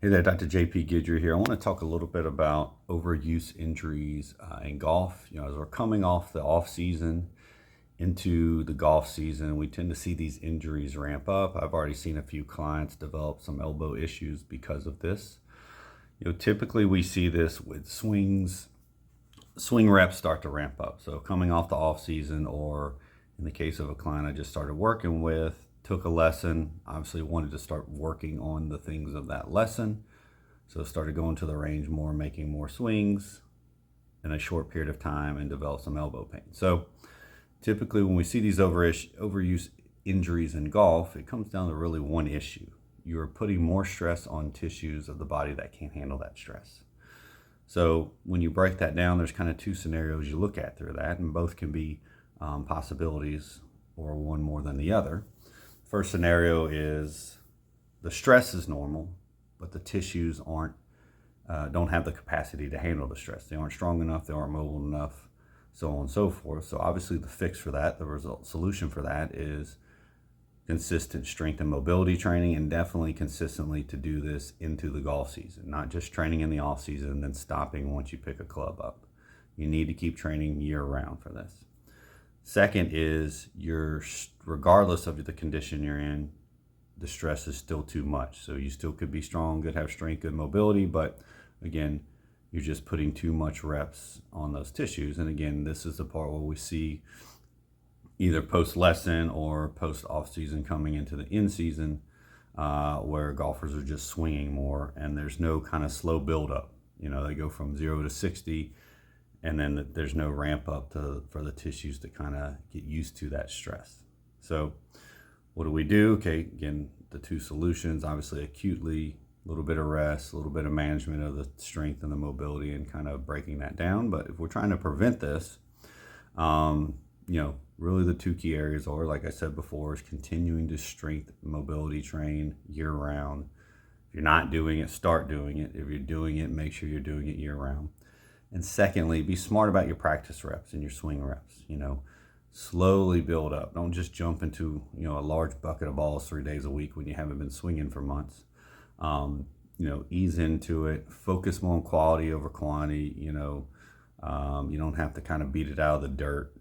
Hey there, Dr. JP Guidry here. I want to talk a little bit about overuse injuries in golf. As we're coming off the off season into the golf season, we tend to see these injuries ramp up. I've already seen a few clients develop some elbow issues because of this. Typically we see this with swing reps start to ramp up. So coming off the off season, or in the case of a client I just started working with, took a lesson, obviously wanted to start working on the things of that lesson. So started going to the range more, making more swings in a short period of time, and developed some elbow pain. So typically when we see these overuse injuries in golf, it comes down to really one issue. You're putting more stress on tissues of the body that can't handle that stress. So when you break that down, there's kind of two scenarios you look at through that, and both can be possibilities, or one more than the other. First scenario is the stress is normal, but the tissues don't have the capacity to handle the stress. They aren't strong enough, they aren't mobile enough, so on and so forth. So obviously the fix for that, the solution for that, is consistent strength and mobility training, and definitely consistently to do this into the golf season, not just training in the off season and then stopping once you pick a club up. You need to keep training year round for this. Second is, regardless of the condition you're in, the stress is still too much. So you still could be strong, could have strength, good mobility, but again, you're just putting too much reps on those tissues. And again, this is the part where we see either post lesson or post off season coming into the in season, where golfers are just swinging more and there's no kind of slow build up. They go from 0 to 60, and then there's no ramp up for the tissues to kind of get used to that stress. So what do we do? Okay, again, the two solutions, obviously acutely, a little bit of rest, a little bit of management of the strength and the mobility, and kind of breaking that down. But if we're trying to prevent this, really the two key areas are, like I said before, is continuing to strength mobility train year round. If you're not doing it, start doing it. If you're doing it, make sure you're doing it year round. And secondly, be smart about your practice reps and your swing reps. Slowly build up. Don't just jump into a large bucket of balls 3 days a week when you haven't been swinging for months. Ease into it. Focus more on quality over quantity. You don't have to kind of beat it out of the dirt.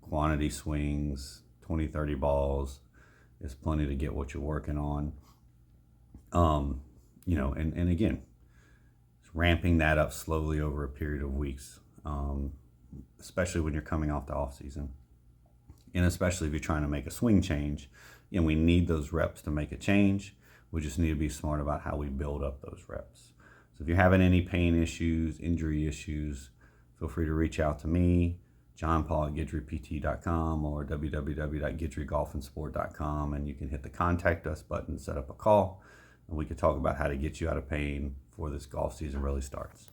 Quantity swings, 20, 30 balls is plenty to get what you're working on. And again, ramping that up slowly over a period of weeks, especially when you're coming off the off season, and especially if you're trying to make a swing change. We need those reps to make a change. We just need to be smart about how we build up those reps. So if you're having any pain issues, injury issues, feel free to reach out to me, johnpaul@guidrypt.com, or www.guidrygolfandsport.com, and you can hit the contact us button, set up a call, and we can talk about how to get you out of pain before this golf season really starts.